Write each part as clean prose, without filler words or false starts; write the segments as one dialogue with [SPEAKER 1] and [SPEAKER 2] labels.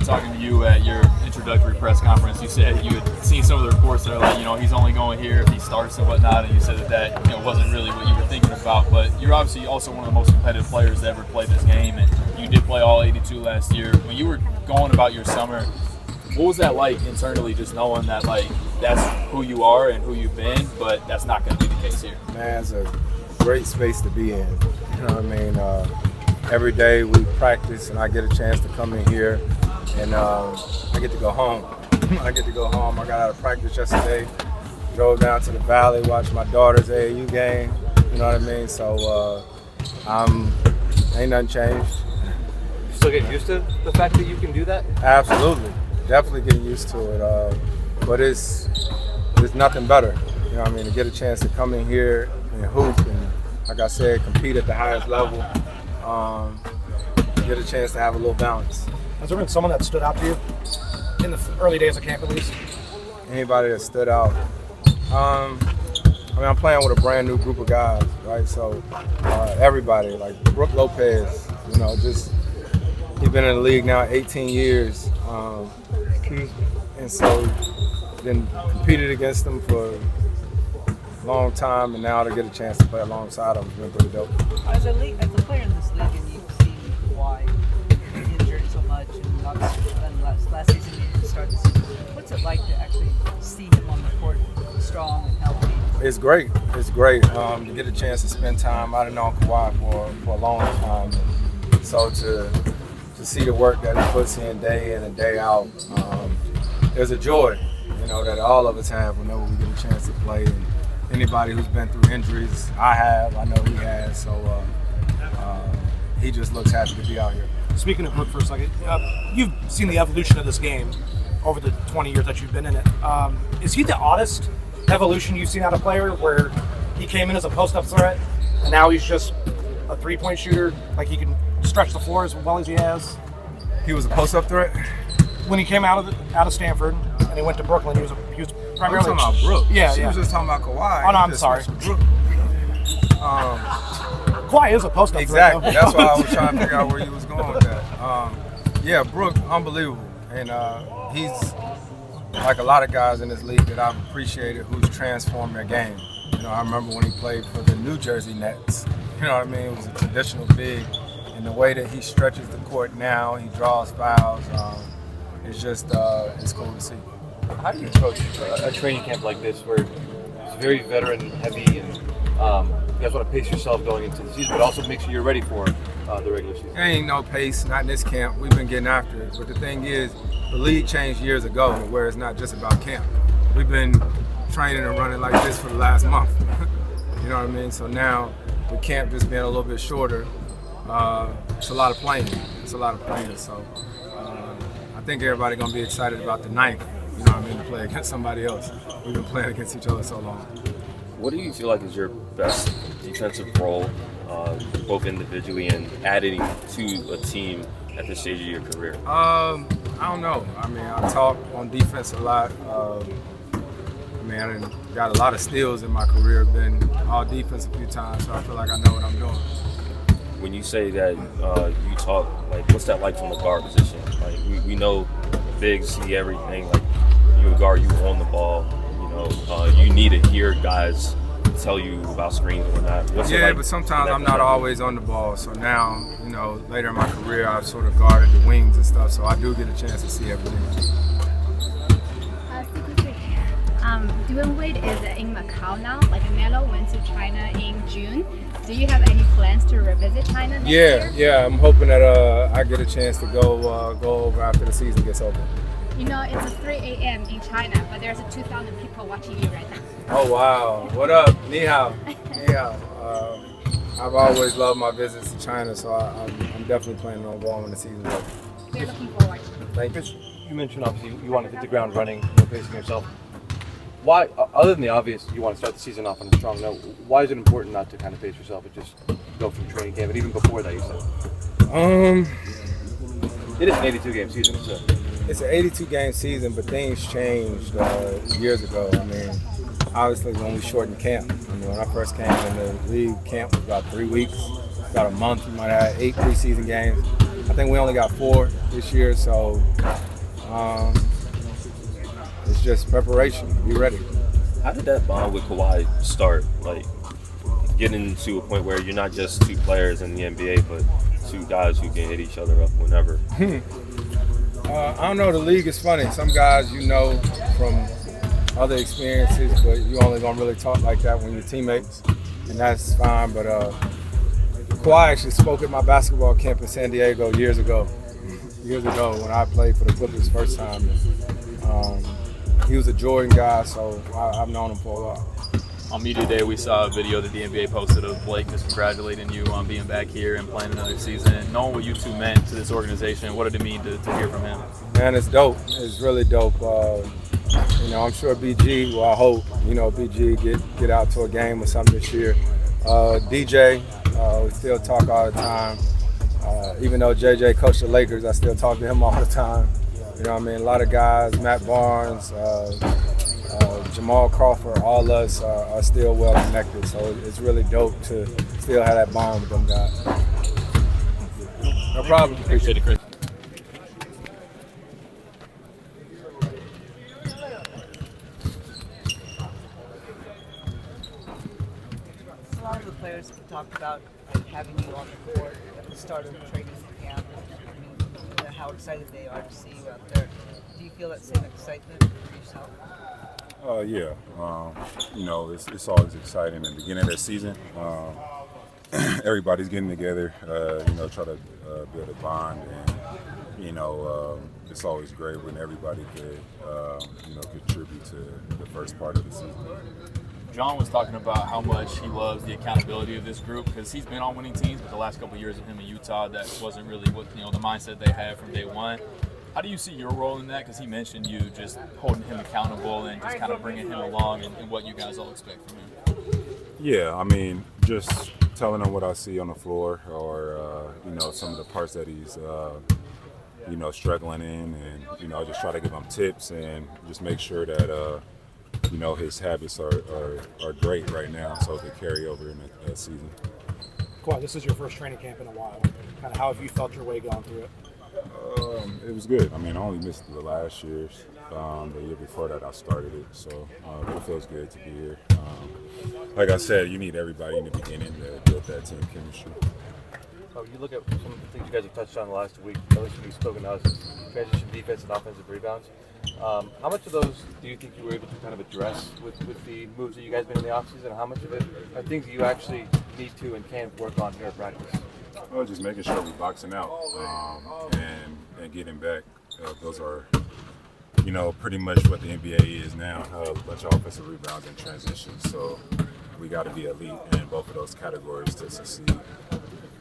[SPEAKER 1] talking to you at your introductory press conference, you said you had seen some of the reports that are like, he's only going here if he starts and whatnot, and you said that wasn't really what you were thinking about. But you're obviously also one of the most competitive players to ever play this game, and you did play all 82 last year. When you were going about your summer, what was that like internally, just knowing that that's who you are and who you've been, but that's not going to be the case here?
[SPEAKER 2] Man, it's a great space to be in. You know what I mean? Every day we practice, and I get a chance to come in here, and I get to go home. I got out of practice yesterday, drove down to the Valley, watched my daughter's AAU game. You know what I mean? So ain't nothing changed.
[SPEAKER 3] You still getting used to the fact that you can do that?
[SPEAKER 2] Absolutely, definitely getting used to it. But it's nothing better. You know what I mean? To get a chance to come in here and hoop, and like I said, compete at the highest level. Get a chance to have a little balance.
[SPEAKER 4] Has there been someone that stood out to you in the early days of camp, at least?
[SPEAKER 2] Anybody that stood out? I'm playing with a brand new group of guys, right? So everybody, like Brooke Lopez, he's been in the league now 18 years, and so then competed against him for a long time, and now to get a chance to play alongside him has been pretty dope.
[SPEAKER 5] As a player in this league, and you've seen Kawhi injured so much, and last season he didn't start the season, what's it like to actually see him on the court strong and healthy?
[SPEAKER 2] It's great. To get a chance to spend time. I've known Kawhi for a long time, and so to see the work that he puts in and day out, there's a joy, that all of us have whenever we get a chance to play. And anybody who's been through injuries, I know he has. So he just looks happy to be out here.
[SPEAKER 4] Speaking of Brooke for a second, you've seen the evolution of this game over the 20 years that you've been in it. Is he the oddest evolution you've seen out of a player, where he came in as a post-up threat and now he's just a three-point shooter, like he can stretch the floor as well as he has?
[SPEAKER 2] He was a post-up threat?
[SPEAKER 4] When he came out of Stanford and he went to Brooklyn, he was primarily...
[SPEAKER 2] I'm talking about Brooke.
[SPEAKER 4] Yeah.
[SPEAKER 2] Was just talking about Kawhi.
[SPEAKER 4] Oh, no, I'm sorry. Kawhi is a post-up
[SPEAKER 2] exactly.
[SPEAKER 4] threat.
[SPEAKER 2] That's why I was trying to figure out where you was going with that. Brooke, unbelievable. And he's like a lot of guys in this league that I've appreciated who's transformed their game. I remember when he played for the New Jersey Nets. You know what I mean? It was a traditional big. And the way that he stretches the court now, he draws fouls. It's just, it's cool to see.
[SPEAKER 3] How do you approach a training camp like this, where it's very veteran heavy, and you guys want to pace yourself going into the season, but also make sure you're ready for the regular season?
[SPEAKER 2] There ain't no pace, not in this camp. We've been getting after it. But the thing is, the league changed years ago, where it's not just about camp. We've been training and running like this for the last month. You know what I mean? So now, with camp just being a little bit shorter, it's a lot of playing. So I think everybody gonna be excited about the ninth. You know what I mean? To play against somebody else. We've been playing against each other so long.
[SPEAKER 6] What do you feel like is your best defensive role, both individually and adding to a team at this stage of your career?
[SPEAKER 2] I don't know. I talk on defense a lot. I done got a lot of steals in my career, been all defense a few times, so I feel like I know what I'm doing.
[SPEAKER 6] When you say that you talk, what's that like from the guard position? We know bigs see everything. You a guard, you on the ball. You need to hear guys tell you about screens and whatnot. What's it like?
[SPEAKER 2] But sometimes I'm not always on the ball. So now, later in my career, I've sort of guarded the wings and stuff. So I do get a chance to see everything.
[SPEAKER 7] Dwayne Wade is in Macau now. Melo went to China in June. Do you have any plans to revisit China next year?
[SPEAKER 2] Yeah. I'm hoping that I get a chance to go over after the season gets over.
[SPEAKER 7] It's 3 a.m. in China, but there's 2,000 people watching you right now.
[SPEAKER 2] Oh, wow. What up? Ni hao. Ni hao. I've always loved my visits to China, so I'm definitely planning on going when the season's over.
[SPEAKER 7] We're looking forward.
[SPEAKER 2] Thank you.
[SPEAKER 3] You mentioned, obviously, you want to hit the ground running, pacing yourself. Why, other than the obvious, you want to start the season off on a strong note, why is it important not to kind of pace yourself and just go from training camp, and even before that, you said? It is an 82-game season, so.
[SPEAKER 2] It's an 82-game season, but things changed years ago. Obviously when we shortened camp. When I first came in the league, camp was about 3 weeks. about a month. We might have 8 preseason games. I think we only got 4 this year, so it's just preparation. Be ready.
[SPEAKER 6] How did that bond with Kawhi start? Like getting to a point where you're not just 2 players in the NBA, but 2 guys who can hit each other up whenever.
[SPEAKER 2] I don't know. The league is funny. Some guys you know from other experiences, but you only gonna really talk like that when you're teammates, and that's fine. But Kawhi actually spoke at my basketball camp in San Diego years ago when I played for the Clippers first time. He was a Jordan guy, so I've known him for a while.
[SPEAKER 1] On Media Day, we saw a video that the NBA posted of Blake just congratulating you on being back here and playing another season. And knowing what you 2 meant to this organization, what did it mean to hear from him?
[SPEAKER 2] Man, it's dope. It's really dope. I'm sure BG, well, I hope, BG get out to a game or something this year. DJ, we still talk all the time. Even though JJ coached the Lakers, I still talk to him all the time. You know what I mean? A lot of guys, Matt Barnes, Jamal Crawford, all us are still well connected. So it's really dope to still have that bond with them guys. No problem.
[SPEAKER 1] Appreciate it, Chris.
[SPEAKER 5] A lot of the players talked about having you on the court at the start of the training camp. I mean, how excited they are to see you out there. Do you feel that same excitement for yourself?
[SPEAKER 8] Yeah. It's always exciting in the beginning of the season. Everybody's getting together, try to build a bond, and it's always great when everybody could, contribute to the first part of the season.
[SPEAKER 1] John was talking about how much he loves the accountability of this group because he's been on winning teams, but the last couple of years of him in Utah, that wasn't really what the mindset they had from day one. How do you see your role in that? Because he mentioned you just holding him accountable and just kind of bringing him along and what you guys all expect from him.
[SPEAKER 8] Yeah, I mean, just telling him what I see on the floor, or some of the parts that he's struggling in, and I just try to give him tips and just make sure that his habits are great right now, so it can carry over in the season.
[SPEAKER 4] Kawhi, this is your first training camp in a while. Kind of how have you felt your way going through it?
[SPEAKER 8] It was good. I mean, I only missed the last year's. The year before that, I started it, so it feels good to be here. Like I said, you need everybody in the beginning to build that team chemistry.
[SPEAKER 3] You look at some of the things you guys have touched on last week, at least when you've spoken to us, transition defense and offensive rebounds. How much of those do you think you were able to kind of address with the moves that you guys made in the offseason, and how much of it are things that you actually need to and can work on here at practice?
[SPEAKER 8] Well, just making sure we're boxing out and getting back. Those are, pretty much what the NBA is now, a bunch of offensive rebounds and transitions. So we got to be elite in both of those categories to succeed.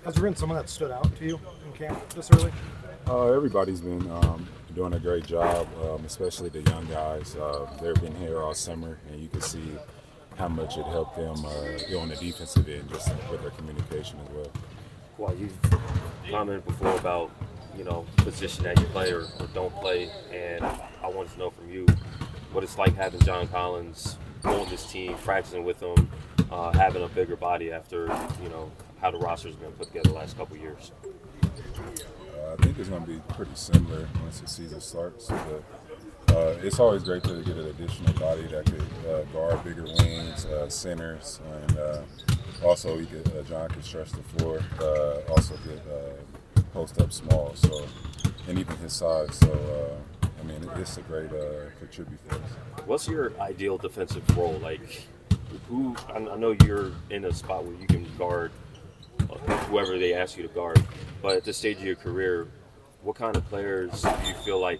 [SPEAKER 4] Has there been someone that stood out to you in camp this early?
[SPEAKER 8] Everybody's been doing a great job, especially the young guys. They've been here all summer, and you can see how much it helped them on the defensive end, just with their communication as well.
[SPEAKER 6] Well, you've commented before about, position that you play or don't play, and I wanted to know from you what it's like having John Collins on this team, practicing with him, having a bigger body after, how the roster's been put together the last couple of years.
[SPEAKER 8] I think it's going to be pretty similar once the season starts. But it's always great to get an additional body that could guard bigger wings, centers, and also John can stretch the floor. Also get post up small, and even his size. So it's a great contribute for us.
[SPEAKER 6] What's your ideal defensive role? Like, I know you're in a spot where you can guard whoever they ask you to guard, but at this stage of your career, what kind of players do you feel like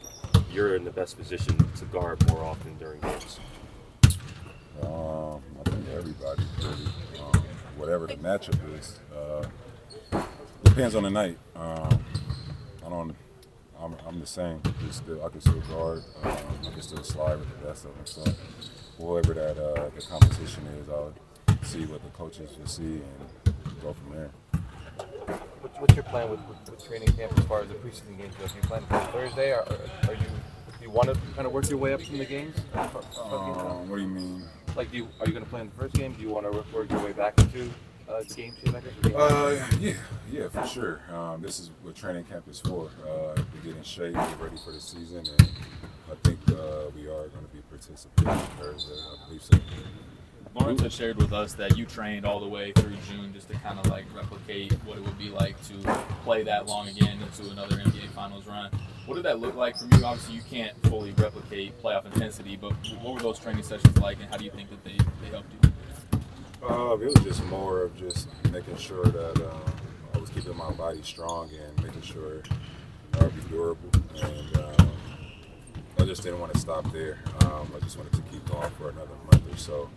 [SPEAKER 6] you're in the best position to guard more often during games?
[SPEAKER 8] I think everybody really, whatever the matchup is, depends on the night. I'm the same. I can still guard. I can still slide with the best of them. So whoever that the competition is, I'll see what the coaches will see and go from there.
[SPEAKER 3] What's your plan with training camp as far as the preseason games go? Do you plan to play Thursday, or do you want to kind of work your way up from the games?
[SPEAKER 8] What do you mean?
[SPEAKER 3] Like, are you going to play in the first game? Do you want to work your way back into game changer?
[SPEAKER 8] Yeah, for sure. This is what training camp is for. To get in shape, get ready for the season, and I think we are going to be participating on Thursday. I believe so.
[SPEAKER 1] Lawrence had shared with us that you trained all the way through June just to kind of like replicate what it would be like to play that long again into another NBA Finals run. What did that look like for you? Obviously, you can't fully replicate playoff intensity, but what were those training sessions like, and how do you think that they helped you?
[SPEAKER 8] It was just more of just making sure that I was keeping my body strong and making sure I would be durable. And I just didn't want to stop there. I just wanted to keep going for another month or so.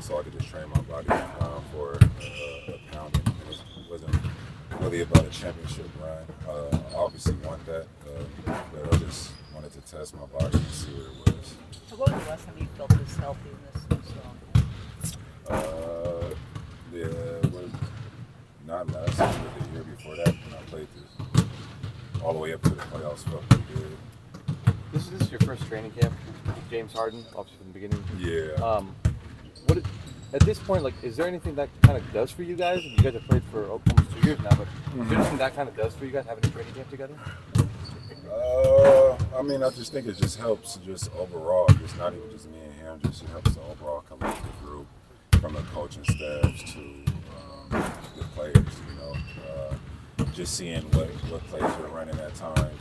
[SPEAKER 8] So I could just train my body for a pounding. It wasn't really about a championship run. I obviously want that, but I just wanted to test my body and see what it was.
[SPEAKER 5] So what was the last time you felt this healthy and this strong?
[SPEAKER 8] It was not last year, but the year before that when I played this. All the way up to the playoffs felt pretty good.
[SPEAKER 3] This is your first training camp with James Harden, obviously from the beginning.
[SPEAKER 8] Yeah.
[SPEAKER 3] At this point, like, is there anything that kind of does for you guys? You guys have played for almost 2 years now, but is there anything that kind of does for you guys having a training camp together?
[SPEAKER 8] I mean, I just think it just helps just overall, just not even just me and him, just it helps the overall collective group from the coaching staffs to the players, you know, just seeing what plays we're running at times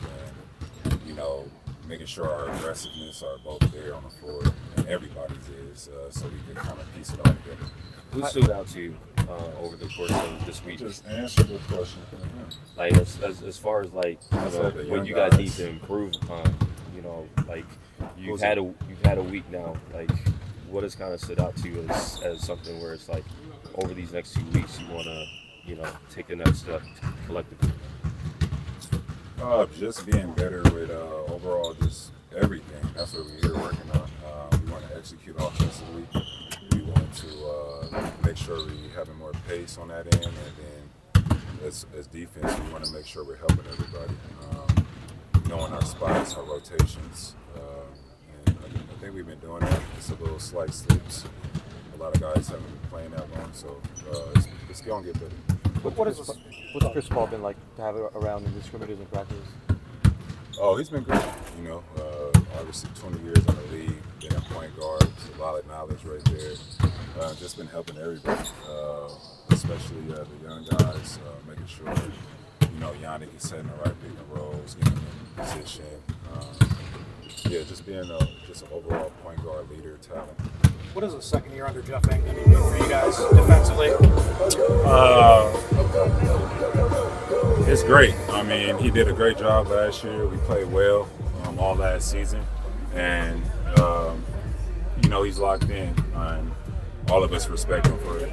[SPEAKER 8] and, you know, making sure our aggressiveness are both there on the floor and everybody's is, so we can kind of piece it all together.
[SPEAKER 6] Who stood out to you over the course of this week?
[SPEAKER 8] Just answer the question.
[SPEAKER 6] Like as far as like what you guys need to improve upon, you know, like you've had a week now. Like what has kind of stood out to you as something where it's like over these next 2 weeks you want to, you know, take the next step collectively.
[SPEAKER 8] Just being better with overall just everything. That's what we're here working on. We want to execute offensively. We want to make sure we're having more pace on that end, and then as defense, we want to make sure we're helping everybody, knowing our spots, our rotations, and I think we've been doing that. It's a little slight slips. A lot of guys haven't been playing that long, so it's going to get better.
[SPEAKER 3] What's Chris Paul been like to have around in the scrimmages and practices?
[SPEAKER 8] Oh, he's been great. You know, obviously 20 years in the league, being a point guard, a lot of knowledge right there. Just been helping everybody, especially the young guys, making sure, you know, Yannick is setting the right pick and rolls, getting in position. Just being an overall point guard leader, talent.
[SPEAKER 4] What does the second year under Jeff Van Gundy mean for you guys defensively?
[SPEAKER 8] It's great. I mean, he did a great job last year. We played well all last season. And, you know, he's locked in. And all of us respect him for it.